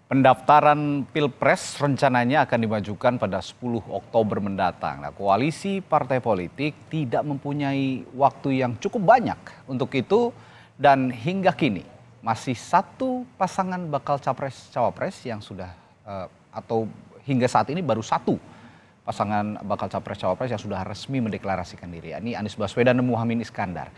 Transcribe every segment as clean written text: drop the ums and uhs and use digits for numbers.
Pendaftaran Pilpres rencananya akan dimajukan pada 10 Oktober mendatang. Nah, koalisi partai politik tidak mempunyai waktu yang cukup banyak untuk itu dan hingga kini masih satu pasangan bakal capres-cawapres yang sudah atau hingga saat ini baru satu pasangan bakal capres-cawapres yang sudah resmi mendeklarasikan diri. Ini Anies Baswedan dan Muhaimin Iskandar.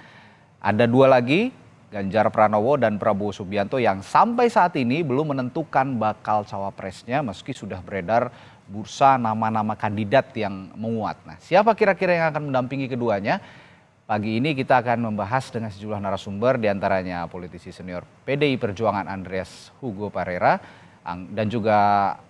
Ada dua lagi, Ganjar Pranowo dan Prabowo Subianto yang sampai saat ini belum menentukan bakal cawapresnya meski sudah beredar bursa nama-nama kandidat yang menguat. Nah, siapa kira-kira yang akan mendampingi keduanya? Pagi ini kita akan membahas dengan sejumlah narasumber, diantaranya politisi senior PDI Perjuangan Andreas Hugo Parera dan juga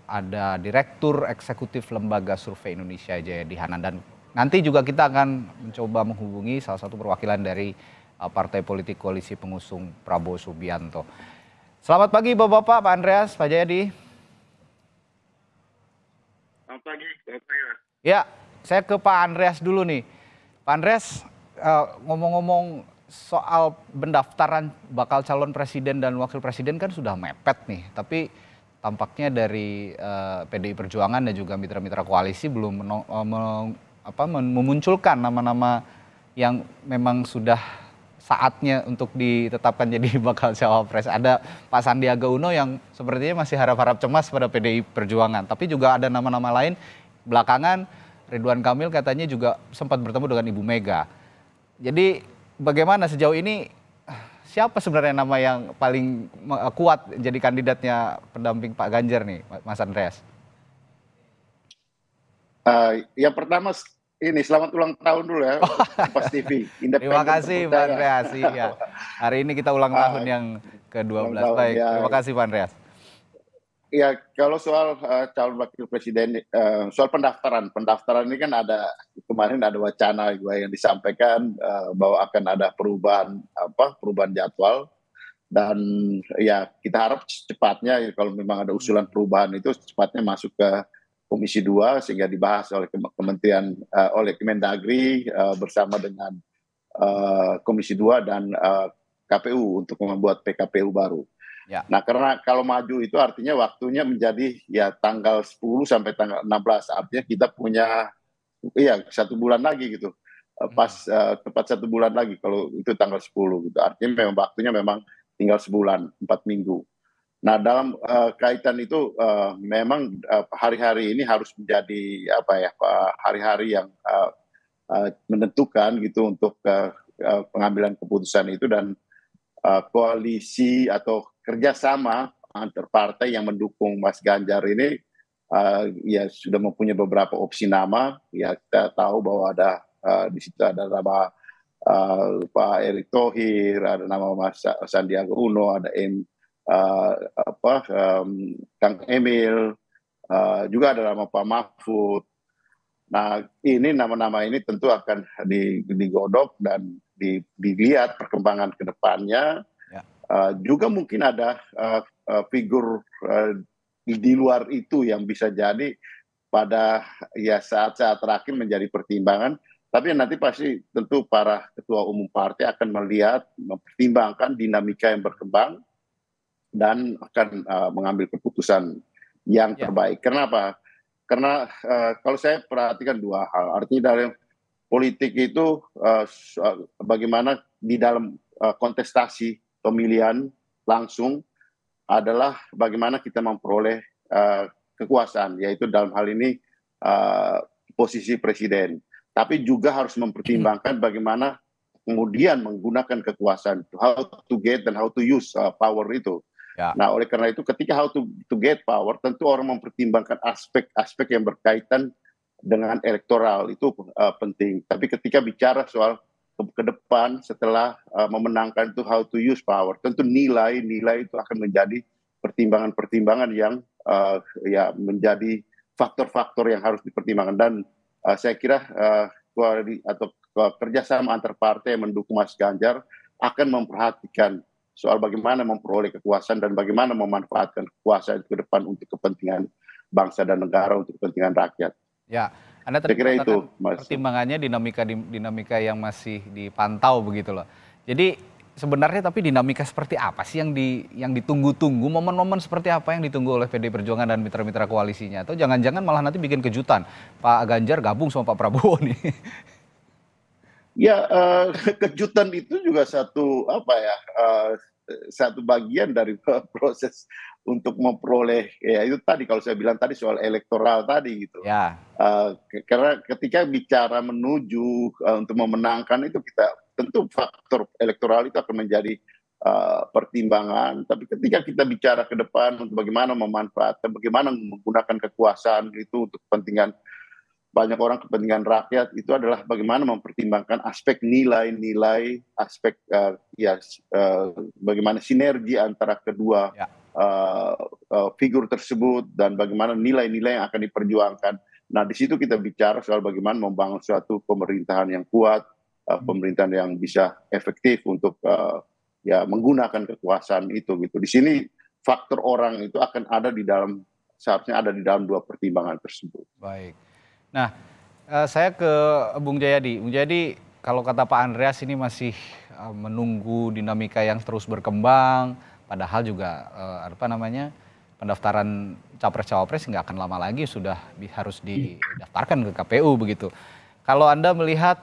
ada Direktur Eksekutif Lembaga Survei Indonesia Jayadi Hanan. Dan nanti juga kita akan mencoba menghubungi salah satu perwakilan dari partai politik koalisi pengusung Prabowo Subianto. Selamat pagi Bapak-Bapak, Pak Andreas, Pak Jayadi. Selamat pagi, Pak Andreas. Ya, saya ke Pak Andreas dulu nih. Pak Andreas, ngomong-ngomong soal pendaftaran bakal calon presiden dan wakil presiden kan sudah mepet nih. Tapi tampaknya dari PDI Perjuangan dan juga mitra-mitra koalisi belum memunculkan nama-nama yang memang sudah saatnya untuk ditetapkan jadi bakal cawapres. Ada Pak Sandiaga Uno yang sepertinya masih harap-harap cemas pada PDI Perjuangan. Tapi juga ada nama-nama lain. Belakangan Ridwan Kamil katanya juga sempat bertemu dengan Ibu Mega. Jadi bagaimana sejauh ini, siapa sebenarnya nama yang paling kuat jadi kandidatnya pendamping Pak Ganjar nih, Mas Andreas? Yang pertama ini selamat ulang tahun dulu ya, Kompas TV. Terima kasih Pak Andreas. Ya. Hari ini kita ulang tahun yang ke-12. Baik, ya. Terima kasih Pak Andreas. Ya, kalau soal calon wakil presiden, soal pendaftaran ini kan kemarin ada wacana juga yang disampaikan bahwa akan ada perubahan jadwal, dan ya kita harap secepatnya kalau memang ada usulan perubahan itu secepatnya masuk ke Komisi 2 sehingga dibahas oleh oleh Kemendagri bersama dengan Komisi 2 dan KPU untuk membuat PKPU baru. Ya. Nah, karena kalau maju itu artinya waktunya menjadi ya tanggal 10 sampai tanggal 16. Artinya kita punya 1 bulan lagi gitu. Tepat 1 bulan lagi kalau itu tanggal 10 gitu. Artinya memang waktunya memang tinggal sebulan, 4 minggu. Nah, dalam kaitan itu memang hari-hari ini harus menjadi hari-hari yang menentukan gitu untuk pengambilan keputusan itu, dan koalisi atau kerjasama antar partai yang mendukung Mas Ganjar ini ya sudah mempunyai beberapa opsi nama. Ya, kita tahu bahwa ada di situ ada nama Pak Erick Thohir, ada nama Mas Sandiaga Uno, ada Kang Emil, juga ada nama Pak Mahfud. Nah, ini nama-nama ini tentu akan digodok dan dilihat perkembangan ke depannya. Ya. Juga mungkin ada figur di luar itu yang bisa jadi pada ya saat-saat terakhir menjadi pertimbangan. Tapi nanti pasti tentu para ketua umum partai akan melihat, mempertimbangkan dinamika yang berkembang dan akan mengambil keputusan yang terbaik. Kenapa? Karena kalau saya perhatikan dua hal. Artinya dalam politik itu bagaimana di dalam kontestasi pemilihan langsung adalah bagaimana kita memperoleh kekuasaan, yaitu dalam hal ini posisi presiden. Tapi juga harus mempertimbangkan bagaimana kemudian menggunakan kekuasaan, how to get dan how to use power itu. Ya. Nah, oleh karena itu ketika how to get power, tentu orang mempertimbangkan aspek-aspek yang berkaitan dengan elektoral itu penting. Tapi ketika bicara soal ke depan setelah memenangkan itu how to use power, tentu nilai-nilai itu akan menjadi pertimbangan-pertimbangan yang ya menjadi faktor-faktor yang harus dipertimbangkan. Dan saya kira kerjasama antar partai yang mendukung Mas Ganjar akan memperhatikan soal bagaimana memperoleh kekuasaan dan bagaimana memanfaatkan kekuasaan itu ke depan untuk kepentingan bangsa dan negara, untuk kepentingan rakyat. Ya, Anda tadi katakan pertimbangannya dinamika yang masih dipantau begitu loh. Jadi sebenarnya tapi dinamika seperti apa sih yang ditunggu-tunggu, momen-momen seperti apa yang ditunggu oleh PDI Perjuangan dan mitra-mitra koalisinya? Atau jangan-jangan malah nanti bikin kejutan, Pak Ganjar gabung sama Pak Prabowo nih? Ya, kejutan itu juga satu apa ya, satu bagian dari proses untuk memperoleh ya itu tadi kalau saya bilang tadi soal elektoral tadi gitu. Ya, Karena ketika bicara menuju untuk memenangkan itu kita tentu faktor elektoral itu akan menjadi pertimbangan. Tapi ketika kita bicara ke depan untuk bagaimana memanfaatkan, bagaimana menggunakan kekuasaan itu untuk kepentingan banyak orang, kepentingan rakyat, itu adalah bagaimana mempertimbangkan aspek nilai-nilai, aspek bagaimana sinergi antara kedua ya. figur tersebut dan bagaimana nilai-nilai yang akan diperjuangkan. Nah, di situ kita bicara soal bagaimana membangun suatu pemerintahan yang kuat, pemerintahan yang bisa efektif untuk ya menggunakan kekuasaan itu gitu. Di sini faktor orang itu akan ada di dalam, seharusnya ada di dalam dua pertimbangan tersebut. Baik. Nah, saya ke Bung Jayadi. Bung Jayadi, kalau kata Pak Andreas ini masih menunggu dinamika yang terus berkembang, padahal juga pendaftaran capres-cawapres nggak akan lama lagi sudah harus didaftarkan ke KPU begitu. Kalau Anda melihat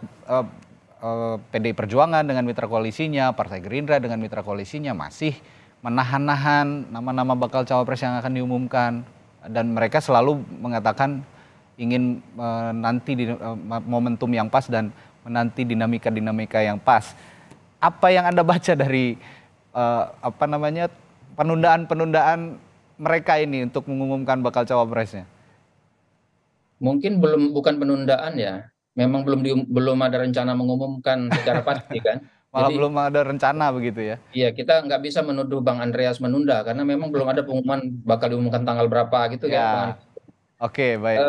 PDI Perjuangan dengan mitra koalisinya, Partai Gerindra dengan mitra koalisinya masih menahan-nahan nama-nama bakal cawapres yang akan diumumkan, dan mereka selalu mengatakan ingin menanti di momentum yang pas dan menanti dinamika-dinamika yang pas. Apa yang Anda baca dari penundaan-penundaan mereka ini untuk mengumumkan bakal cawapresnya? Mungkin bukan penundaan ya, memang belum ada rencana mengumumkan secara pasti kan. Malah Jadi belum ada rencana begitu ya? iya, kita nggak bisa menuduh Bang Andreas menunda karena memang belum ada pengumuman bakal diumumkan tanggal berapa gitu kan, Bang Ya, Andreas. oke, baik.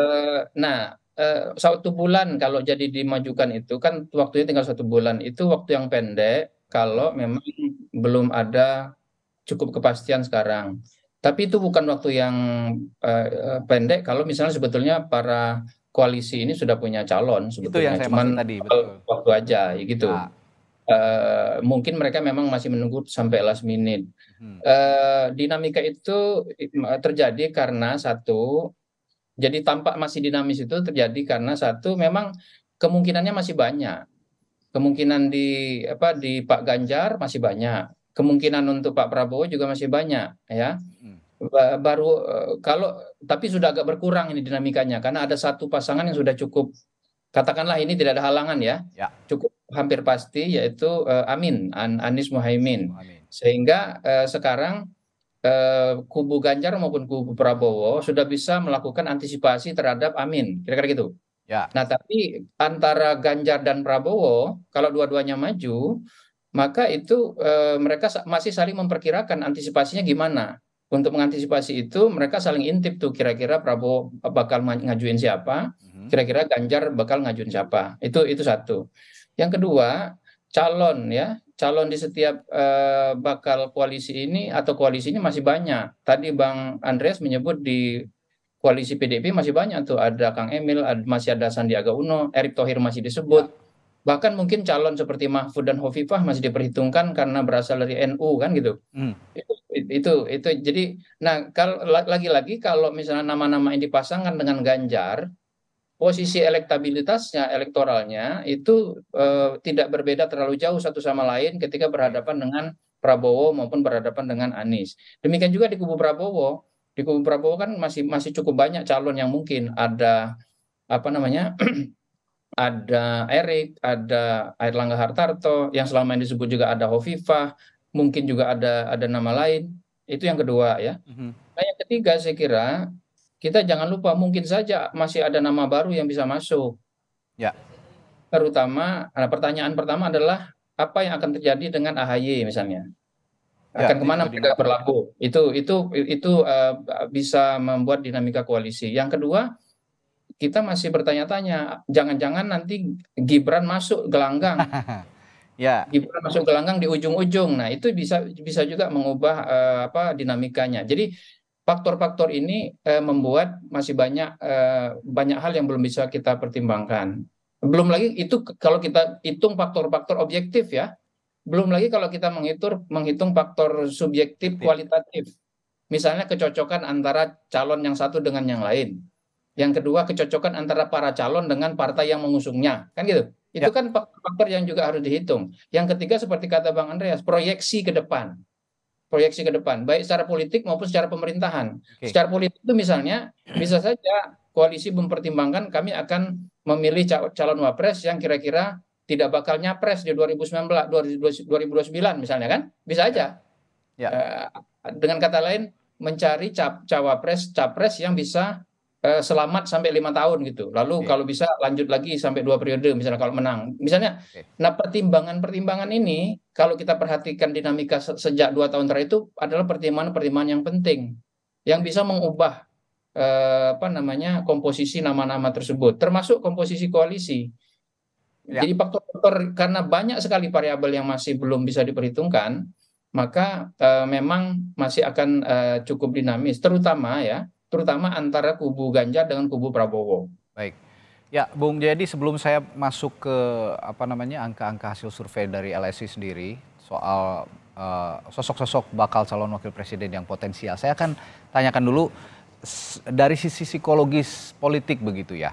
Nah, 1 bulan kalau jadi dimajukan itu kan waktunya tinggal 1 bulan. Itu waktu yang pendek kalau memang belum ada cukup kepastian sekarang. Tapi itu bukan waktu yang pendek kalau misalnya sebetulnya para koalisi ini sudah punya calon Itu yang sebetulnya. saya maksud Cuman tadi, betul. waktu aja gitu. Ya. Mungkin mereka memang masih menunggu sampai last minute. Hmm. Dinamika itu terjadi karena satu, jadi tampak masih dinamis itu terjadi karena satu memang kemungkinannya masih banyak. Kemungkinan di Pak Ganjar masih banyak. Kemungkinan untuk Pak Prabowo juga masih banyak ya. Hmm. Baru kalau tapi sudah agak berkurang ini dinamikanya karena ada satu pasangan yang sudah cukup, katakanlah ini tidak ada halangan ya. Ya. Cukup hampir pasti yaitu Anies Muhaimin. Amin. Sehingga sekarang kubu Ganjar maupun kubu Prabowo sudah bisa melakukan antisipasi terhadap Amin, kira-kira gitu. Ya. Nah, tapi antara Ganjar dan Prabowo, kalau dua-duanya maju, maka itu mereka masih saling memperkirakan antisipasinya gimana. Untuk mengantisipasi itu, mereka saling intip tuh kira-kira Prabowo bakal ngajuin siapa, kira-kira Ganjar bakal ngajuin siapa. Itu satu. Yang kedua, calon di setiap bakal koalisi ini atau koalisi ini masih banyak. Tadi Bang Andreas menyebut di koalisi PDIP masih banyak tuh, ada Kang Emil, masih ada Sandiaga Uno, Erick Thohir masih disebut. Bahkan mungkin calon seperti Mahfud dan Hovifah masih diperhitungkan karena berasal dari NU kan gitu. Itu jadi, nah kalau lagi-lagi kalau misalnya nama-nama yang dipasangkan dengan Ganjar, posisi elektabilitasnya, elektoralnya itu tidak berbeda terlalu jauh satu sama lain ketika berhadapan dengan Prabowo maupun berhadapan dengan Anies. Demikian juga di kubu Prabowo. Di kubu Prabowo kan masih cukup banyak calon yang mungkin ada ada Erik, ada Airlangga Hartarto, yang selama ini disebut juga ada Hovifah, mungkin juga ada nama lain. Itu yang kedua ya. Nah, yang ketiga saya kira kita jangan lupa mungkin saja masih ada nama baru yang bisa masuk. Ya. Terutama, pertanyaan pertama adalah apa yang akan terjadi dengan AHY misalnya. Ya, Akan kemana mereka berlabuh? Itu bisa membuat dinamika koalisi. Yang kedua, kita masih bertanya-tanya, jangan-jangan nanti Gibran masuk gelanggang. Ya. Gibran masuk gelanggang di ujung-ujung. Nah, itu bisa juga mengubah dinamikanya. Jadi faktor-faktor ini membuat masih banyak hal yang belum bisa kita pertimbangkan. Belum lagi itu kalau kita hitung faktor-faktor objektif ya, Belum lagi kalau kita menghitung faktor subjektif kualitatif. Misalnya kecocokan antara calon yang satu dengan yang lain. Yang kedua, kecocokan antara para calon dengan partai yang mengusungnya. Kan gitu. Ya. Itu kan faktor yang juga harus dihitung. Yang ketiga, seperti kata Bang Andreas, proyeksi ke depan. Proyeksi ke depan, baik secara politik maupun secara pemerintahan. Secara politik itu misalnya, bisa saja koalisi mempertimbangkan kami akan memilih calon wapres yang kira-kira tidak bakal nyapres di 2019, 2029 misalnya kan. Bisa aja. Dengan kata lain, mencari capres yang bisa selamat sampai 5 tahun gitu. Lalu kalau bisa lanjut lagi sampai 2 periode misalnya kalau menang. Misalnya, nah pertimbangan-pertimbangan ini kalau kita perhatikan dinamika sejak 2 tahun terakhir itu adalah pertimbangan-pertimbangan yang penting yang bisa mengubah komposisi nama-nama tersebut, termasuk komposisi koalisi. Jadi faktor-faktor karena banyak sekali variabel yang masih belum bisa diperhitungkan, maka memang masih akan cukup dinamis, terutama antara kubu Ganjar dengan kubu Prabowo. Baik. Ya, Bung Jayadi, sebelum saya masuk ke angka-angka hasil survei dari LSI sendiri soal sosok-sosok bakal calon wakil presiden yang potensial, saya akan tanyakan dulu dari sisi psikologis politik begitu ya.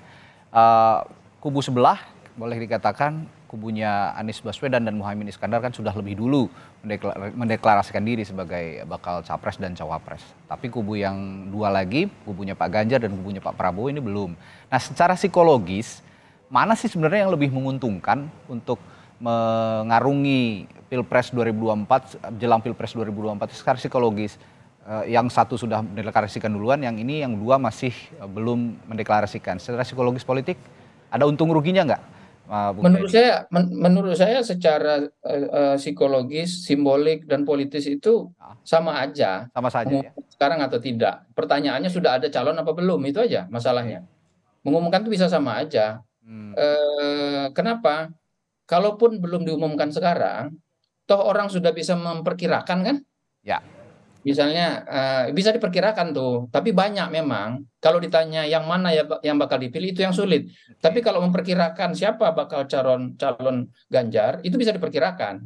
Kubu sebelah boleh dikatakan kubunya Anies Baswedan dan Muhaimin Iskandar kan sudah lebih dulu mendeklarasikan diri sebagai bakal capres dan cawapres. Tapi kubu yang dua lagi, kubunya Pak Ganjar dan kubunya Pak Prabowo ini belum. Nah, secara psikologis, mana sih sebenarnya yang lebih menguntungkan untuk mengarungi Pilpres 2024, jelang Pilpres 2024 secara psikologis? Yang satu sudah mendeklarasikan duluan, yang ini yang dua masih belum mendeklarasikan. Secara psikologis politik, ada untung ruginya nggak? Menurut saya secara psikologis, simbolik dan politis itu sama aja. Sama saja ya. Sekarang atau tidak. Pertanyaannya sudah ada calon apa belum, itu aja masalahnya. Mengumumkan itu bisa sama aja. Kenapa? Kalaupun belum diumumkan sekarang, toh orang sudah bisa memperkirakan kan? Ya. Misalnya bisa diperkirakan tuh, tapi banyak memang. Kalau ditanya yang mana yang bakal dipilih itu yang sulit. Tapi kalau memperkirakan siapa bakal calon Ganjar itu bisa diperkirakan.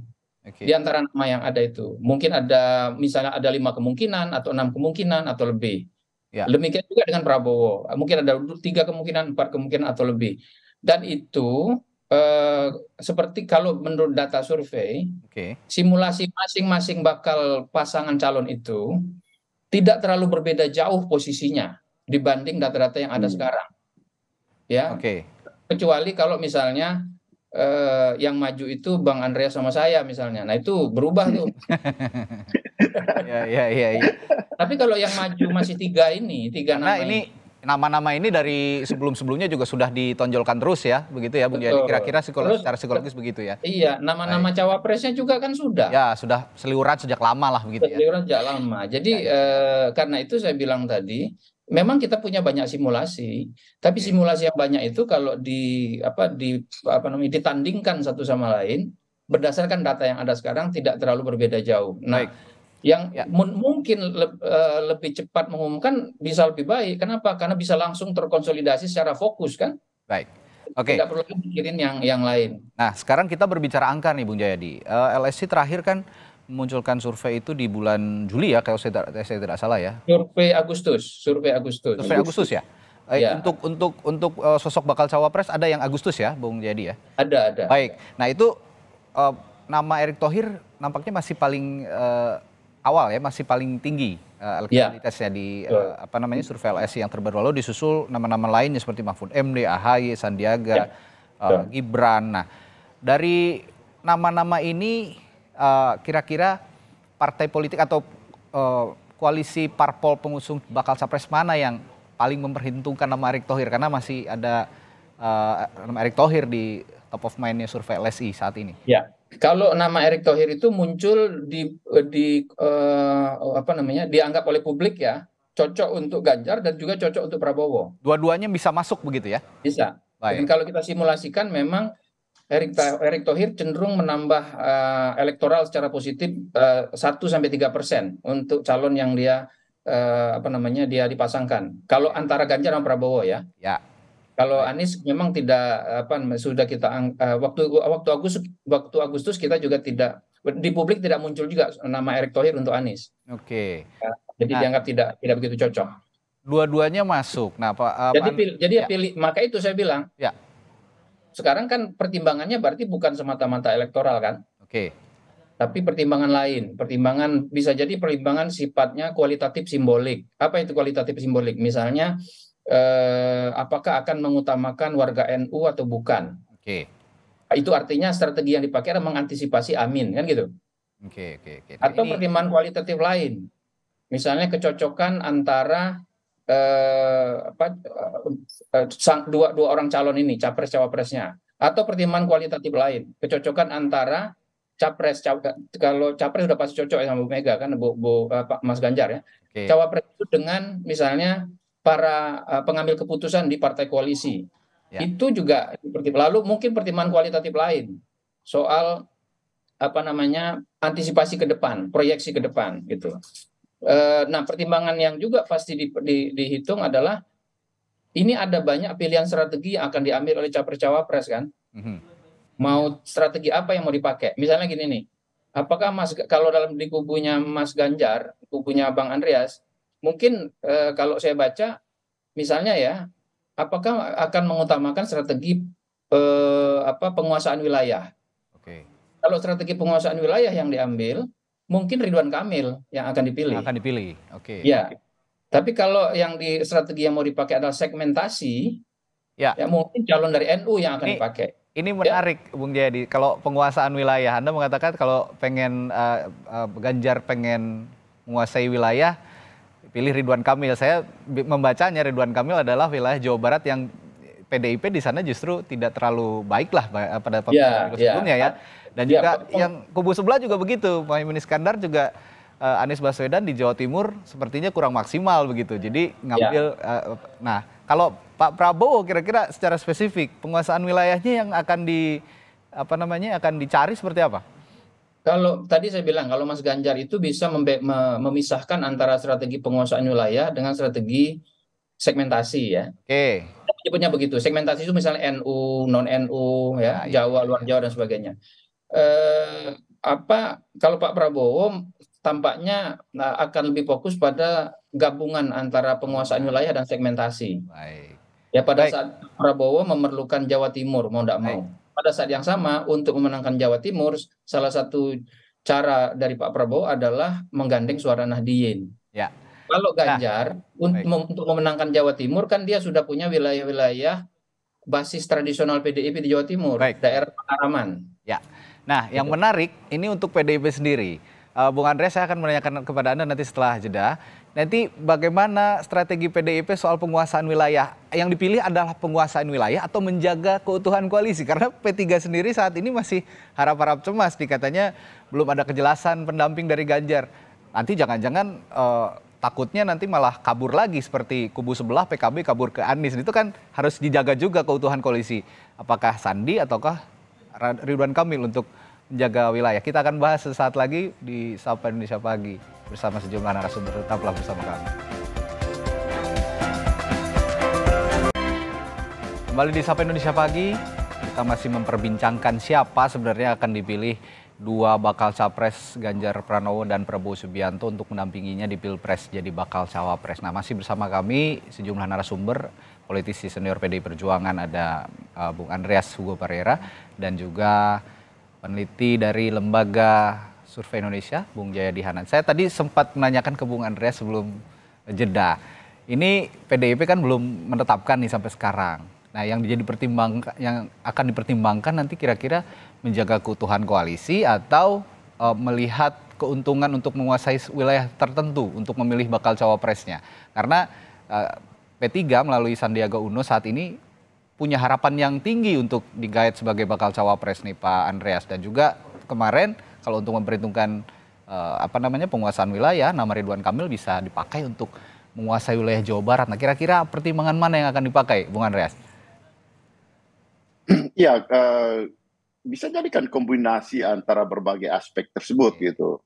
Di antara nama yang ada itu, mungkin ada misalnya ada 5 kemungkinan atau 6 kemungkinan atau lebih. Demikian juga dengan Prabowo, mungkin ada 3 kemungkinan, 4 kemungkinan atau lebih. Dan itu seperti kalau menurut data survei, simulasi masing-masing bakal pasangan calon itu tidak terlalu berbeda jauh posisinya dibanding data-data yang ada sekarang. Ya. Kecuali kalau misalnya yang maju itu Bang Andreas sama saya misalnya. Nah, itu berubah tuh. Ya. Tapi kalau yang maju masih 3 nama ini. Nama-nama ini dari sebelum-sebelumnya juga sudah ditonjolkan terus ya, begitu ya Bung Jayadi. Kira-kira secara psikologis begitu ya. Iya, nama-nama cawapresnya juga kan sudah. Ya, sudah seliuran sejak lama lah begitu ya. Seliuran sejak lama. Jadi karena itu saya bilang tadi, memang kita punya banyak simulasi, tapi simulasi yang banyak itu kalau ditandingkan satu sama lain berdasarkan data yang ada sekarang tidak terlalu berbeda jauh. Nah, yang mungkin lebih cepat mengumumkan bisa lebih baik. Kenapa? Karena bisa langsung terkonsolidasi secara fokus kan. Baik. Tidak perlu mikirin yang lain. Nah, sekarang kita berbicara angka nih Bung Jayadi. LSI terakhir kan memunculkan survei itu di bulan Juli ya, kalau saya tidak salah ya. Survei Agustus ya. Untuk sosok bakal cawapres ada yang Agustus ya, Bung Jayadi ya. Ada. Baik. Nah, itu nama Erick Thohir nampaknya masih paling awal ya, masih paling tinggi elektabilitasnya di survei LSI yang terbaru. Lalu disusul nama-nama lainnya seperti Mahfud MD, AHY, Sandiaga, Gibran. Nah, dari nama-nama ini kira-kira partai politik atau koalisi parpol pengusung bakal capres mana yang paling memperhitungkan nama Erick Thohir? Karena masih ada nama Erick Thohir di top of mind-nya survei LSI saat ini. Ya. Kalau nama Erick Thohir itu muncul dianggap oleh publik ya, cocok untuk Ganjar dan juga cocok untuk Prabowo. Dua-duanya bisa masuk begitu ya? Bisa. Dan kalau kita simulasikan memang Erick Thohir cenderung menambah elektoral secara positif 1-3% untuk calon yang dia dia dipasangkan. Kalau antara Ganjar dan Prabowo ya. Ya. Kalau Anies memang tidak sudah kita waktu Agustus kita juga tidak Di publik tidak muncul juga nama Erick Thohir untuk Anies. Oke. Jadi Nah, dianggap tidak begitu cocok. dua-duanya masuk. Nah, Jadi ya, pilih, maka itu saya bilang ya, sekarang kan pertimbangannya berarti bukan semata-mata elektoral kan, oke, tapi pertimbangan lain. Pertimbangan bisa jadi pertimbangan sifatnya kualitatif simbolik. Apa itu kualitatif simbolik? Misalnya apakah akan mengutamakan warga NU atau bukan? oke, Itu artinya strategi yang dipakai adalah mengantisipasi Amin kan gitu. oke. Nah, Atau pertimbangan kualitatif lain, misalnya kecocokan antara dua orang calon ini, capres cawapresnya, atau pertimbangan kualitatif lain, kecocokan antara kalau capres sudah pasti cocok ya sama Bu Mega kan, Mas Ganjar ya, oke, cawapres itu dengan misalnya para pengambil keputusan di partai koalisi, ya. itu juga seperti lalu mungkin pertimbangan kualitatif lain soal apa namanya antisipasi ke depan, proyeksi ke depan gitu. Nah, pertimbangan yang juga pasti dihitung adalah ini ada banyak pilihan strategi yang akan diambil oleh capres cawapres kan. Mhm. Mau strategi apa yang mau dipakai? Misalnya gini nih, apakah kalau dalam di kubunya Mas Ganjar, kubunya Bang Andreas, mungkin kalau saya baca, misalnya ya, apakah akan mengutamakan strategi penguasaan wilayah? Oke. Kalau strategi penguasaan wilayah yang diambil, mungkin Ridwan Kamil yang akan Yang dipilih. akan dipilih. Oke. Ya, tapi kalau strategi yang mau dipakai adalah segmentasi, Ya, ya mungkin calon dari NU yang akan ini dipakai. ini Ya, menarik, Bung Jayadi. Kalau penguasaan wilayah, Anda mengatakan kalau pengen Ganjar pengen menguasai wilayah, pilih Ridwan Kamil. Saya membacanya Ridwan Kamil adalah wilayah Jawa Barat yang PDIP di sana justru tidak terlalu baik lah pada pemilu sebelumnya ya. Dan ya, juga yang kubu sebelah juga begitu. Mohaimin Iskandar juga Anies Baswedan di Jawa Timur sepertinya kurang maksimal begitu. Jadi ngambil nah, kalau Pak Prabowo kira-kira secara spesifik penguasaan wilayahnya yang akan akan dicari seperti apa? Kalau tadi saya bilang kalau Mas Ganjar itu bisa memisahkan antara strategi penguasaan wilayah dengan strategi segmentasi ya. Oke. Menyebutnya begitu. Segmentasi itu misalnya NU, non NU ya, Jawa, luar Jawa dan sebagainya. Kalau Pak Prabowo tampaknya akan lebih fokus pada gabungan antara penguasaan wilayah dan segmentasi. Baik. Ya pada Baik. saat Prabowo memerlukan Jawa Timur mau tidak mau. Pada saat yang sama untuk memenangkan Jawa Timur, salah satu cara dari Pak Prabowo adalah menggandeng suara Nahdien. Ya. Kalau Ganjar untuk memenangkan Jawa Timur kan dia sudah punya wilayah-wilayah basis tradisional PDIP di Jawa Timur, daerah Mataraman. Ya. Nah, yang menarik ini untuk PDIP sendiri. Bung Andreas, saya akan menanyakan kepada Anda nanti setelah jeda. Nanti bagaimana strategi PDIP soal penguasaan wilayah? Yang dipilih adalah penguasaan wilayah atau menjaga keutuhan koalisi? Karena P3 sendiri saat ini masih harap-harap cemas. Dikatanya belum ada kejelasan pendamping dari Ganjar. Nanti jangan-jangan takutnya nanti malah kabur lagi seperti kubu sebelah PKB kabur ke Anies. Itu kan harus dijaga juga keutuhan koalisi. Apakah Sandi ataukah Ridwan Kamil untuk menjaga wilayah? Kita akan bahas sesaat lagi di Sapa Indonesia Pagi bersama sejumlah narasumber. Tetaplah bersama kami. Kembali di Sapa Indonesia Pagi, kita masih memperbincangkan siapa sebenarnya akan dipilih dua bakal capres Ganjar Pranowo dan Prabowo Subianto untuk mendampinginya di Pilpres jadi bakal cawapres. Nah, masih bersama kami sejumlah narasumber, politisi senior PDI Perjuangan, ada Bung Andreas Hugo Pereira dan juga peneliti dari Lembaga Survei Indonesia, Bung Jayadi Hanan. Saya tadi sempat menanyakan ke Bung Andreas sebelum jeda. Ini PDIP kan belum menetapkan nih sampai sekarang. Nah, yang akan dipertimbangkan nanti kira-kira menjaga keutuhan koalisi atau melihat keuntungan untuk menguasai wilayah tertentu untuk memilih bakal cawapresnya. Karena P3 melalui Sandiaga Uno saat ini punya harapan yang tinggi untuk digait sebagai bakal cawapres nih Pak Andreas, dan juga kemarin kalau untuk memperhitungkan penguasaan wilayah, nama Ridwan Kamil bisa dipakai untuk menguasai wilayah Jawa Barat. Nah, kira-kira pertimbangan mana yang akan dipakai, Bung Andreas? Ya, bisa jadikan kombinasi antara berbagai aspek tersebut gitu.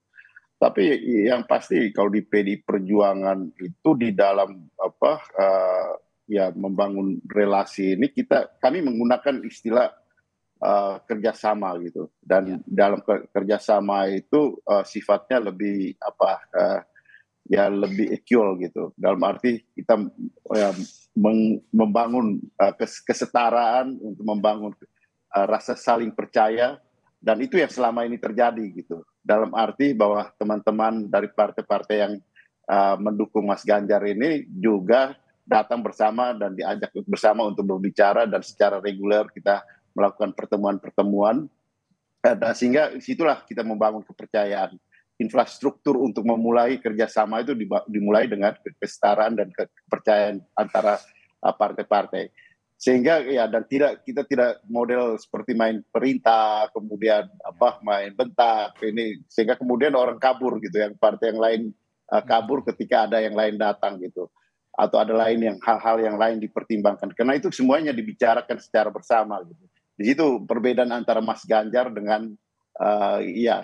Tapi yang pasti kalau di PDI Perjuangan itu di dalam membangun relasi ini kami menggunakan istilah kerjasama gitu. Dan dalam kerjasama itu sifatnya lebih ya lebih equal gitu. Dalam arti kita membangun kesetaraan untuk membangun rasa saling percaya, dan itu yang selama ini terjadi gitu. Dalam arti bahwa teman-teman dari partai-partai yang mendukung Mas Ganjar ini juga datang bersama dan diajak bersama untuk berbicara, dan secara reguler kita melakukan pertemuan-pertemuan, sehingga situlah kita membangun kepercayaan. Infrastruktur untuk memulai kerjasama itu dimulai dengan kesetaraan dan kepercayaan antara partai-partai. Sehingga ya, dan kita tidak model seperti main perintah, kemudian main bentak ini, sehingga kemudian orang kabur gitu, yang partai yang lain kabur ketika ada yang lain datang gitu, atau ada hal-hal yang lain dipertimbangkan, karena itu semuanya dibicarakan secara bersama gitu. Di situ perbedaan antara Mas Ganjar dengan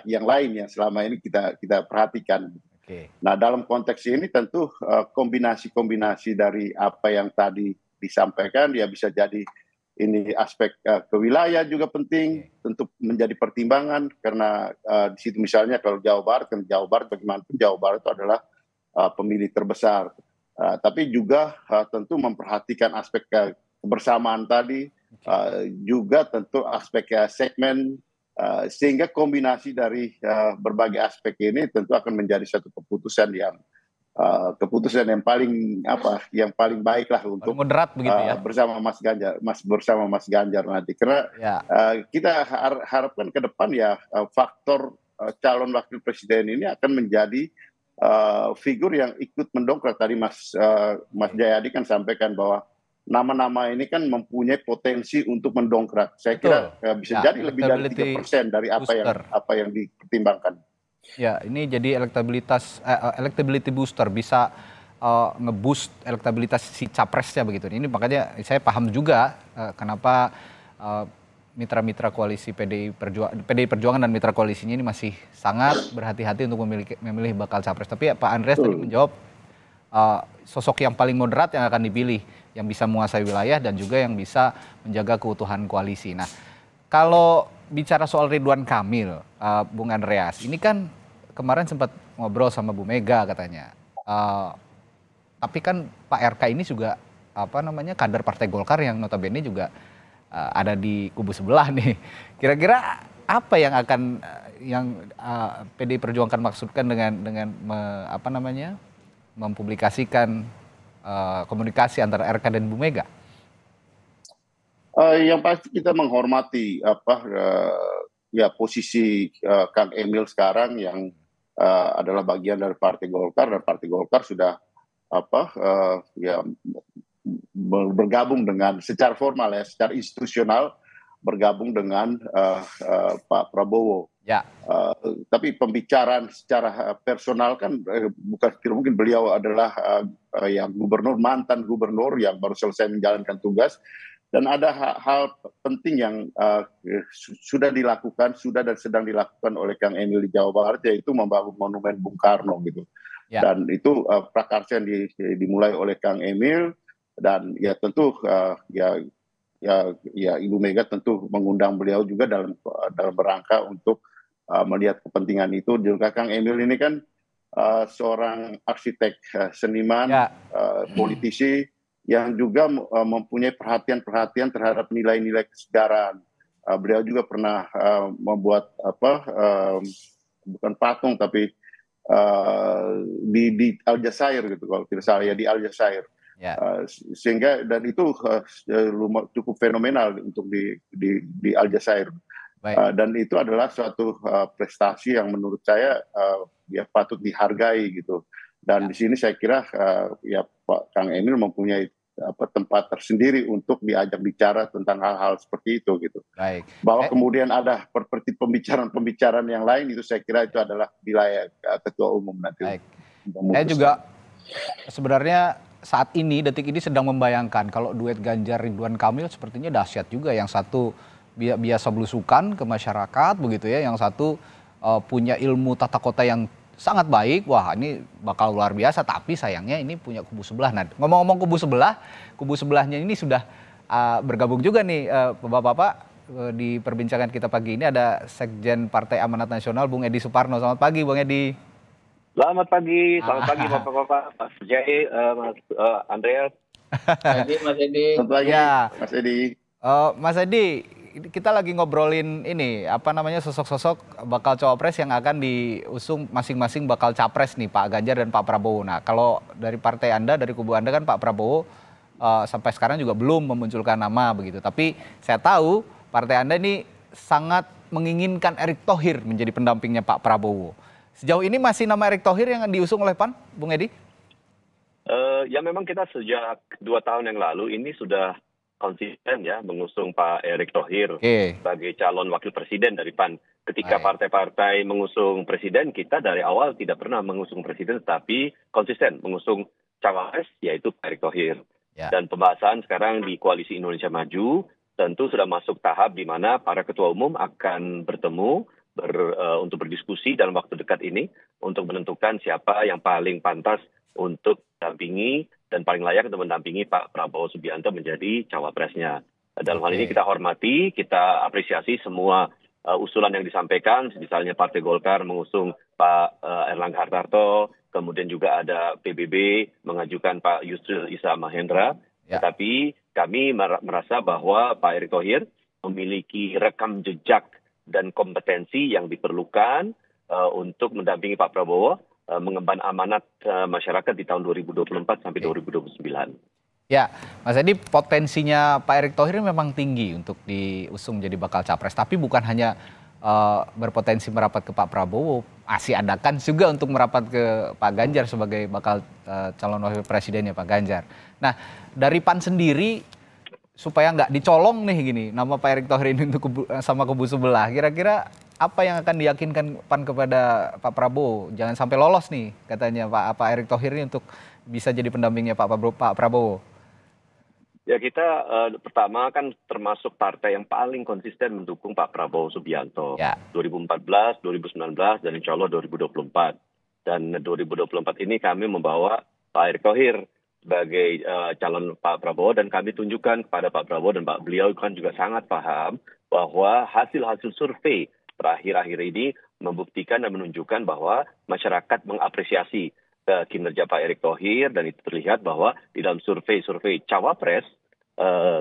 yang lain yang selama ini kita perhatikan. Oke. Nah, dalam konteks ini tentu kombinasi-kombinasi dari apa yang tadi disampaikan, ya bisa jadi ini aspek ke wilayah juga penting, tentu menjadi pertimbangan, karena di situ misalnya kalau Jawa Barat bagaimanapun Jawa Barat itu adalah pemilih terbesar. Tapi juga tentu memperhatikan aspek kebersamaan tadi, juga tentu aspek segmen, sehingga kombinasi dari berbagai aspek ini tentu akan menjadi satu keputusan yang paling baik lah untuk moderat begitu ya, bersama Mas Ganjar nanti, karena kita harapkan ke depan ya faktor calon wakil presiden ini akan menjadi figur yang ikut mendongkrak. Tadi Mas Jayadi kan sampaikan bahwa nama-nama ini kan mempunyai potensi untuk mendongkrak. Saya kira bisa jadi lebih dari 3% dari apa yang dipertimbangkan. Ya, ini jadi electability booster, bisa ngeboost elektabilitas si capresnya begitu. Ini makanya saya paham juga kenapa mitra-mitra koalisi PDI Perjuangan dan mitra koalisinya ini masih sangat berhati-hati untuk memilih bakal capres. Tapi Pak Andreas tadi menjawab sosok yang paling moderat yang akan dipilih, yang bisa menguasai wilayah dan juga yang bisa menjaga keutuhan koalisi. Nah, kalau bicara soal Ridwan Kamil, Bung Andreas, ini kan kemarin sempat ngobrol sama Bu Mega katanya. Tapi kan Pak RK ini juga kader Partai Golkar yang notabene juga ada di kubu sebelah nih. Kira-kira apa yang akan PDI Perjuangan maksudkan dengan mempublikasikan komunikasi antara RK dan Bu Mega? Yang pasti kita menghormati posisi Kang Emil sekarang yang adalah bagian dari Partai Golkar, dan Partai Golkar sudah bergabung dengan secara formal ya, secara institusional bergabung dengan Pak Prabowo. Ya. Tapi pembicaraan secara personal kan tidak mungkin. Beliau adalah mantan gubernur yang baru selesai menjalankan tugas, dan ada hal penting yang sudah dan sedang dilakukan oleh Kang Emil di Jawa Barat, yaitu membangun monumen Bung Karno gitu. Ya. Dan itu prakarsa yang dimulai oleh Kang Emil, dan ya tentu Ibu Mega tentu mengundang beliau juga dalam rangka untuk melihat kepentingan itu. Juga Kang Emil ini kan seorang arsitek, seniman, politisi yang juga mempunyai perhatian terhadap nilai-nilai kesegaran. Beliau juga pernah membuat bukan patung tapi di Aljazair gitu, kalau tidak salah ya, di Aljazair. Ya. Sehingga dan itu cukup fenomenal untuk di Aljazair. Dan itu adalah suatu prestasi yang menurut saya patut dihargai gitu. Dan di sini saya kira Pak Kang Emil mempunyai tempat tersendiri untuk diajak bicara tentang hal-hal seperti itu gitu. Baik. Bahwa kemudian ada pembicaraan yang lain, itu saya kira itu adalah wilayah ketua umum nanti. Baik. Saya juga sebenarnya saat ini, detik ini sedang membayangkan kalau duet Ganjar Ridwan Kamil sepertinya dahsyat juga. Yang satu biasa belusukan ke masyarakat begitu ya, yang satu punya ilmu tata kota yang sangat baik. Wah, ini bakal luar biasa, tapi sayangnya ini punya kubu sebelah. Nah, ngomong-ngomong kubu sebelahnya ini sudah bergabung juga nih Bapak-bapak. di perbincangan kita pagi ini ada Sekjen Partai Amanat Nasional Bung Edi Suparno. Selamat pagi Bung Edi. Selamat pagi Bapak-Bapak, Mas Jai, Mas Andreas. Jadi Mas Edi. Selamat pagi, Ya. Mas Edi. Mas Edi, kita lagi ngobrolin ini, apa namanya, sosok-sosok bakal cawapres yang akan diusung masing-masing bakal capres nih, Pak Ganjar dan Pak Prabowo. Nah, kalau dari partai Anda, dari kubu Anda kan Pak Prabowo sampai sekarang juga belum memunculkan nama begitu. Tapi saya tahu partai Anda ini sangat menginginkan Erick Thohir menjadi pendampingnya Pak Prabowo. Sejauh ini masih nama Erick Thohir yang diusung oleh PAN, Bung Edi? Ya memang kita sejak 2 tahun yang lalu ini sudah konsisten ya mengusung Pak Erick Thohir sebagai calon wakil presiden dari PAN. Ketika partai-partai mengusung presiden, kita dari awal tidak pernah mengusung presiden, tetapi konsisten mengusung cawapres, yaitu Pak Erick Thohir. Dan pembahasan sekarang di Koalisi Indonesia Maju tentu sudah masuk tahap di mana para ketua umum akan bertemu untuk berdiskusi dalam waktu dekat ini untuk menentukan siapa yang paling pantas untuk mendampingi dan paling layak untuk mendampingi Pak Prabowo Subianto menjadi cawapresnya. Dalam hal ini kita hormati, kita apresiasi semua usulan yang disampaikan, misalnya Partai Golkar mengusung Pak Erlangga Hartarto, kemudian juga ada PBB mengajukan Pak Yusril Iza Mahendra. Tetapi kami merasa bahwa Pak Erick Thohir memiliki rekam jejak dan kompetensi yang diperlukan untuk mendampingi Pak Prabowo mengemban amanat masyarakat di tahun 2024 sampai 2029. Ya, Mas Edi, potensinya Pak Erick Thohir memang tinggi untuk diusung jadi bakal capres, tapi bukan hanya berpotensi merapat ke Pak Prabowo, masih ada kan juga untuk merapat ke Pak Ganjar sebagai bakal calon wakil presidennya Pak Ganjar. Nah, dari PAN sendiri supaya nggak dicolong nih gini nama Pak Erick Thohir ini untuk sama kubu sebelah, kira-kira apa yang akan diyakinkan PAN kepada Pak Prabowo? Jangan sampai lolos nih katanya Pak Erick Thohir ini untuk bisa jadi pendampingnya Pak Prabowo. Ya, kita pertama kan termasuk partai yang paling konsisten mendukung Pak Prabowo Subianto. 2014, 2019, dan insya Allah 2024. Dan 2024 ini kami membawa Pak Erick Thohir sebagai calon Pak Prabowo, dan kami tunjukkan kepada Pak Prabowo, dan Pak beliau kan juga sangat paham bahwa hasil-hasil survei terakhir-akhir ini membuktikan dan menunjukkan bahwa masyarakat mengapresiasi kinerja Pak Erick Thohir, dan itu terlihat bahwa di dalam survei cawapres,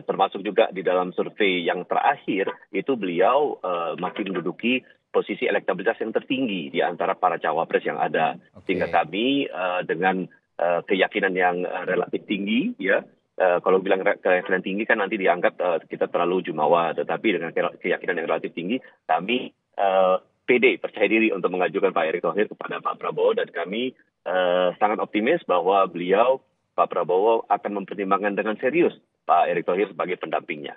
termasuk juga di dalam survei yang terakhir, itu beliau makin menduduki posisi elektabilitas yang tertinggi di antara para cawapres yang ada. Sehingga kami dengan keyakinan yang relatif tinggi, ya, kalau bilang keyakinan tinggi kan nanti dianggap kita terlalu jumawa, tetapi dengan keyakinan yang relatif tinggi, kami pede, percaya diri untuk mengajukan Pak Erick Thohir kepada Pak Prabowo, dan kami sangat optimis bahwa beliau, Pak Prabowo, akan mempertimbangkan dengan serius Pak Erick Thohir sebagai pendampingnya.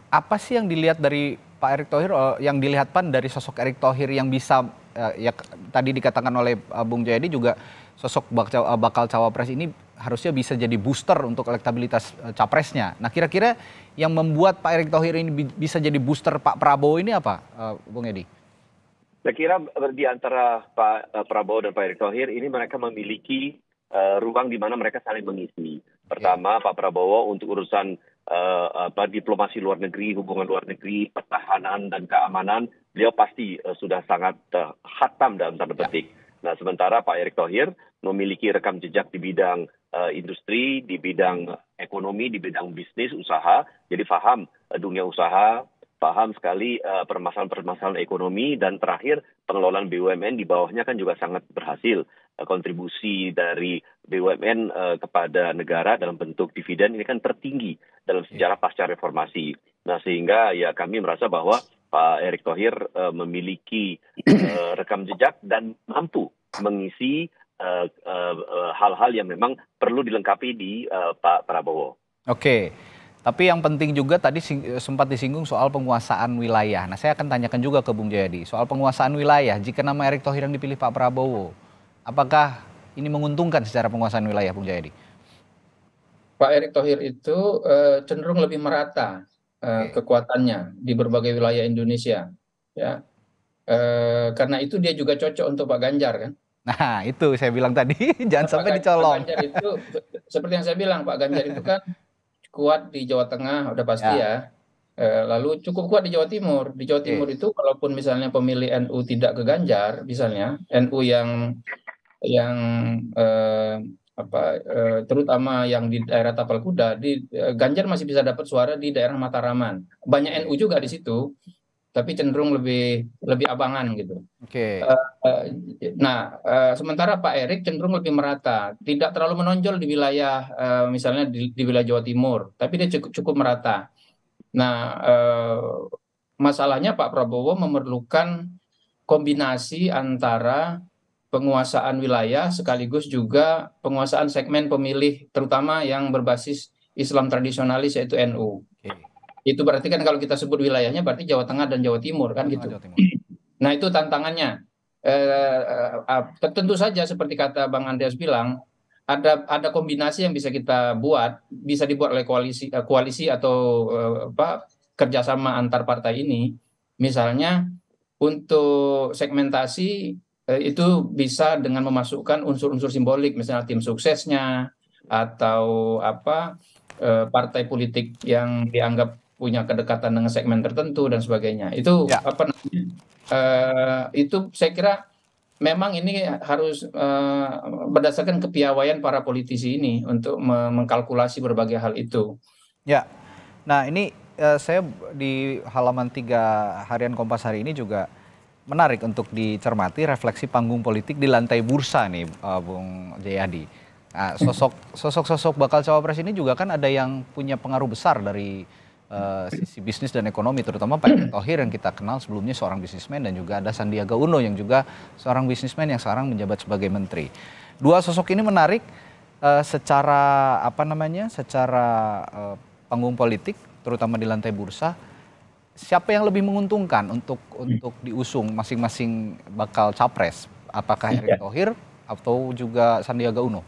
Apa sih yang dilihat dari Pak Erick Thohir, yang dilihat PAN dari sosok Erick Thohir yang bisa, ya tadi dikatakan oleh Bung Jayadi juga, sosok bakal cawapres ini harusnya bisa jadi booster untuk elektabilitas capresnya. Nah, kira-kira yang membuat Pak Erick Thohir ini bisa jadi booster Pak Prabowo ini apa, Bung Edi? Saya kira di antara Pak Prabowo dan Pak Erick Thohir ini mereka memiliki ruang di mana mereka saling mengisi. Pertama, Pak Prabowo untuk urusan diplomasi luar negeri, hubungan luar negeri, pertahanan dan keamanan, beliau pasti sudah sangat khatam dalam tanda petik. Nah, sementara Pak Erick Thohir memiliki rekam jejak di bidang industri, di bidang ekonomi, di bidang bisnis, usaha. Jadi paham dunia usaha, paham sekali permasalahan-permasalahan ekonomi, dan terakhir pengelolaan BUMN di bawahnya kan juga sangat berhasil. Kontribusi dari BUMN kepada negara dalam bentuk dividen ini kan tertinggi dalam sejarah pasca reformasi. Nah, sehingga ya kami merasa bahwa Pak Erick Thohir memiliki rekam jejak dan mampu mengisi hal-hal yang memang perlu dilengkapi di Pak Prabowo. Oke, tapi yang penting juga tadi sempat disinggung soal penguasaan wilayah. Nah, saya akan tanyakan juga ke Bung Jayadi soal penguasaan wilayah. Jika nama Erick Thohir yang dipilih Pak Prabowo, apakah ini menguntungkan secara penguasaan wilayah, Bung Jayadi? Pak Erick Thohir itu cenderung lebih merata kekuatannya di berbagai wilayah Indonesia, ya. Karena itu dia juga cocok untuk Pak Ganjar, kan? Nah, itu saya bilang tadi, jangan sampai dicolong. Pak Ganjar itu, seperti yang saya bilang, Pak Ganjar itu kan kuat di Jawa Tengah, udah pasti ya. Lalu cukup kuat di Jawa Timur. Di Jawa Timur itu kalaupun misalnya pemilih NU tidak ke Ganjar, misalnya NU yang terutama yang di daerah Tapal Kuda, Ganjar masih bisa dapat suara di daerah Mataraman. Banyak NU juga di situ, tapi cenderung lebih abangan gitu. Sementara Pak Erik cenderung lebih merata, tidak terlalu menonjol di wilayah misalnya di wilayah Jawa Timur, tapi dia cukup merata. Nah, masalahnya Pak Prabowo memerlukan kombinasi antara penguasaan wilayah sekaligus juga penguasaan segmen pemilih terutama yang berbasis Islam tradisionalis yaitu NU. Itu berarti kan kalau kita sebut wilayahnya berarti Jawa Tengah dan Jawa Timur kan gitu. Nah, itu tantangannya. Tentu saja seperti kata Bang Andreas bilang, ada kombinasi yang bisa kita buat, bisa dibuat oleh koalisi atau kerjasama antar partai ini. Misalnya untuk segmentasi itu bisa dengan memasukkan unsur-unsur simbolik, misalnya tim suksesnya atau partai politik yang dianggap punya kedekatan dengan segmen tertentu dan sebagainya. Itu itu saya kira memang ini harus berdasarkan kepiawaian para politisi ini untuk mengkalkulasi berbagai hal itu. Ya, nah ini saya di halaman 3 harian Kompas hari ini juga menarik untuk dicermati refleksi panggung politik di lantai bursa nih, Bung Jayadi. Nah, sosok bakal cawapres ini juga kan ada yang punya pengaruh besar dari sisi bisnis dan ekonomi, terutama Pak Erick Thohir yang kita kenal sebelumnya seorang bisnismen, dan juga ada Sandiaga Uno yang juga seorang bisnismen yang sekarang menjabat sebagai menteri. Dua sosok ini menarik secara panggung politik, terutama di lantai bursa. Siapa yang lebih menguntungkan untuk diusung masing-masing bakal capres? Apakah Erick Thohir atau juga Sandiaga Uno?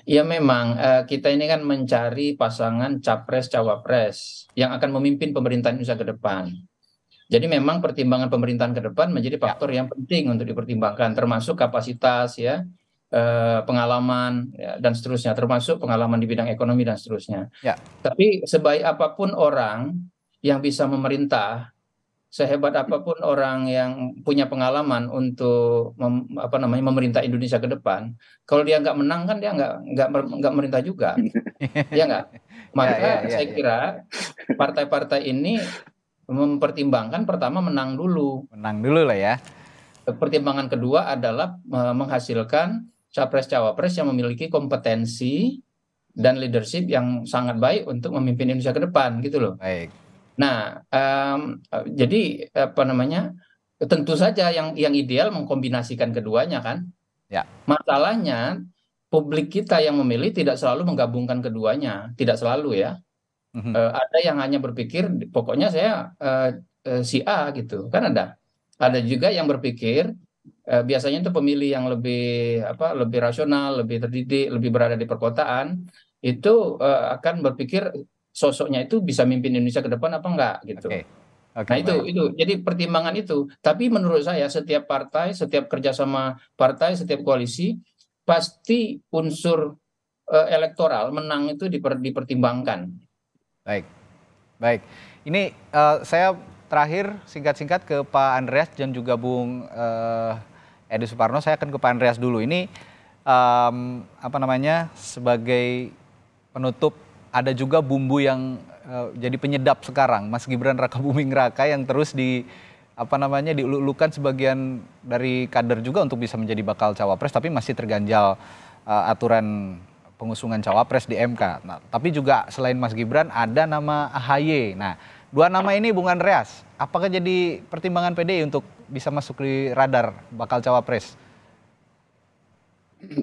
Ya memang kita ini kan mencari pasangan capres-cawapres yang akan memimpin pemerintahan Indonesia ke depan. Jadi memang pertimbangan pemerintahan ke depan menjadi faktor yang penting untuk dipertimbangkan, termasuk kapasitas ya, pengalaman ya, dan seterusnya, termasuk pengalaman di bidang ekonomi dan seterusnya. Tapi sebaik apapun orang yang bisa memerintah, sehebat apapun orang yang punya pengalaman untuk memerintah Indonesia ke depan, kalau dia nggak menang kan dia nggak merintah juga, ya nggak. Maka saya kira partai-partai ini mempertimbangkan pertama menang dulu lah ya. Pertimbangan kedua adalah menghasilkan capres-cawapres yang memiliki kompetensi dan leadership yang sangat baik untuk memimpin Indonesia ke depan gitu loh. Baik. Nah, jadi tentu saja yang ideal mengkombinasikan keduanya kan. Ya. Masalahnya publik kita yang memilih tidak selalu menggabungkan keduanya, tidak selalu ya. Ada yang hanya berpikir pokoknya saya si A gitu kan ada. Ada juga yang berpikir biasanya itu pemilih yang lebih rasional, lebih terdidik, lebih berada di perkotaan itu akan berpikir sosoknya itu bisa mimpin Indonesia ke depan apa enggak gitu. Nah itu jadi pertimbangan itu. Tapi menurut saya setiap partai, setiap kerjasama partai, setiap koalisi pasti unsur elektoral menang itu dipertimbangkan. Baik. Ini saya terakhir singkat-singkat ke Pak Andreas dan juga Bung Edi Suparno. Saya akan ke Pak Andreas dulu. Ini sebagai penutup, ada juga bumbu yang jadi penyedap sekarang, Mas Gibran Rakabuming Raka yang terus diulu-ulukan sebagian dari kader juga untuk bisa menjadi bakal cawapres, tapi masih terganjal aturan pengusungan cawapres di MK. Nah, tapi juga selain Mas Gibran ada nama AHY. Nah, dua nama ini Bung Andreas, apakah jadi pertimbangan PDI untuk bisa masuk di radar bakal cawapres?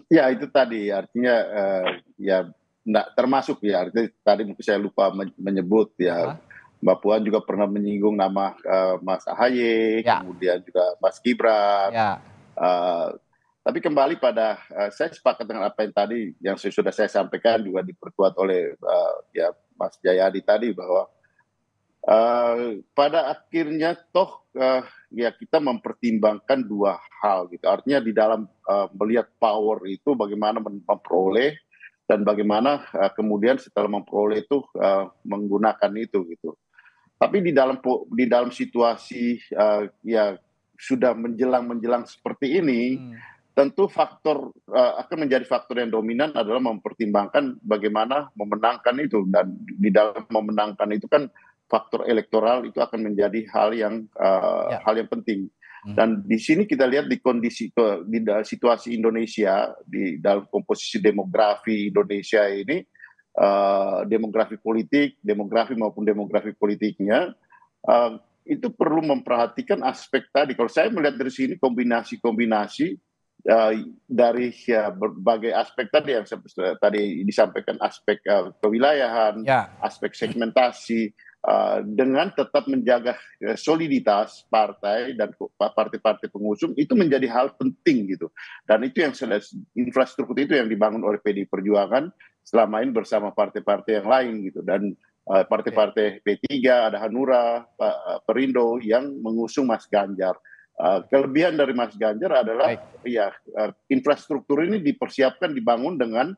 Ya itu tadi artinya termasuk ya, artinya tadi mungkin saya lupa menyebut ya. Mbak Puan juga pernah menyinggung nama Mas AHY, kemudian juga Mas Gibran. Tapi kembali pada saya sepakat dengan apa yang tadi yang sudah saya sampaikan, juga diperkuat oleh Mas Jayadi tadi, bahwa pada akhirnya kita mempertimbangkan dua hal gitu. Artinya di dalam melihat power itu bagaimana memperoleh dan bagaimana kemudian setelah memperoleh itu menggunakan itu gitu. Tapi di dalam situasi ya sudah menjelang seperti ini, tentu akan menjadi faktor yang dominan adalah mempertimbangkan bagaimana memenangkan itu, dan di dalam memenangkan itu kan faktor elektoral itu akan menjadi hal yang penting. Dan di sini kita lihat di situasi Indonesia, di dalam komposisi demografi Indonesia ini, demografi maupun demografi politiknya, itu perlu memperhatikan aspek tadi. Kalau saya melihat dari sini kombinasi dari berbagai aspek tadi yang tadi disampaikan, aspek kewilayahan, aspek segmentasi, dengan tetap menjaga soliditas partai dan partai-partai pengusung, itu menjadi hal penting gitu. Dan itu yang infrastruktur itu yang dibangun oleh PDI Perjuangan selama ini bersama partai-partai yang lain gitu. Dan partai-partai P3, ada Hanura, Perindo yang mengusung Mas Ganjar. Kelebihan dari Mas Ganjar adalah infrastruktur ini dipersiapkan, dibangun dengan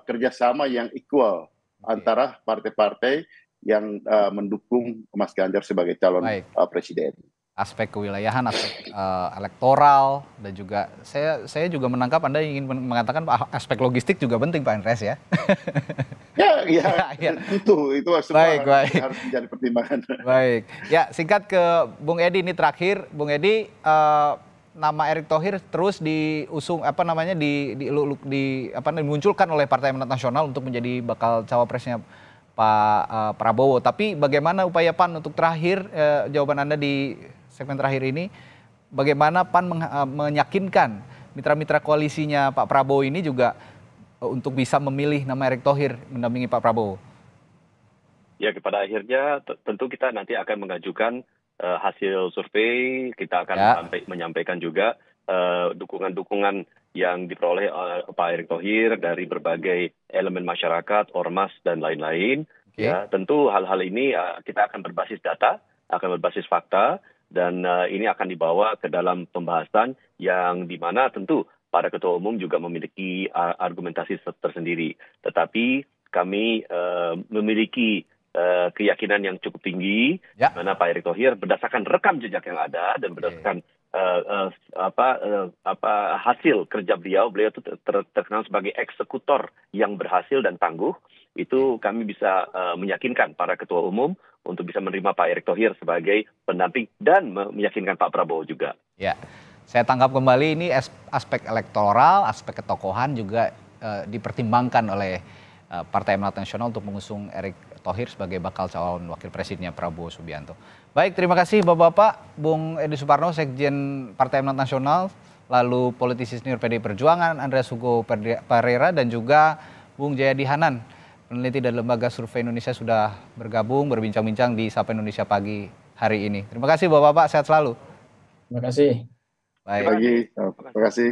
kerjasama yang equal antara partai-partai yang mendukung Mas Ganjar sebagai calon presiden. Aspek kewilayahan, aspek elektoral, dan juga saya juga menangkap Anda ingin mengatakan aspek logistik juga penting, Pak Andreas ya. Ya. Tentu itu semua harus menjadi pertimbangan. Baik, ya singkat ke Bung Edi ini terakhir, Bung Edi, nama Erick Thohir terus diusung dimunculkan oleh Partai Amanat Nasional untuk menjadi bakal cawapresnya Pak Prabowo. Tapi bagaimana upaya PAN untuk jawaban Anda di segmen terakhir ini, bagaimana PAN meyakinkan mitra-mitra koalisinya Pak Prabowo ini juga untuk bisa memilih nama Erick Thohir mendampingi Pak Prabowo? Ya, pada akhirnya tentu kita nanti akan mengajukan hasil survei, kita akan menyampaikan juga dukungan-dukungan yang diperoleh Pak Erick Thohir dari berbagai elemen masyarakat, ormas, dan lain-lain. Ya, tentu hal-hal ini kita akan berbasis data, akan berbasis fakta, dan ini akan dibawa ke dalam pembahasan yang dimana tentu para ketua umum juga memiliki argumentasi tersendiri. Tetapi kami memiliki keyakinan yang cukup tinggi, di mana Pak Erick Thohir berdasarkan rekam jejak yang ada dan berdasarkan hasil kerja beliau itu terkenal sebagai eksekutor yang berhasil dan tangguh. Itu kami bisa meyakinkan para ketua umum untuk bisa menerima Pak Erick Thohir sebagai pendamping dan meyakinkan Pak Prabowo juga. Ya, saya tangkap kembali ini aspek elektoral, aspek ketokohan juga dipertimbangkan oleh Partai Amanat Nasional untuk mengusung Erick Thohir sebagai bakal calon wakil presidennya Prabowo Subianto. Baik, terima kasih Bapak-Bapak, Bung Edi Suparno, Sekjen Partai Amanat Nasional, lalu politisi senior PDI Perjuangan, Andreas Hugo Pereira, dan juga Bung Jayadi Hanan, peneliti dari Lembaga Survei Indonesia, sudah berbincang-bincang di Sapa Indonesia Pagi hari ini. Terima kasih Bapak-Bapak, sehat selalu. Terima kasih. Baik. Terima kasih.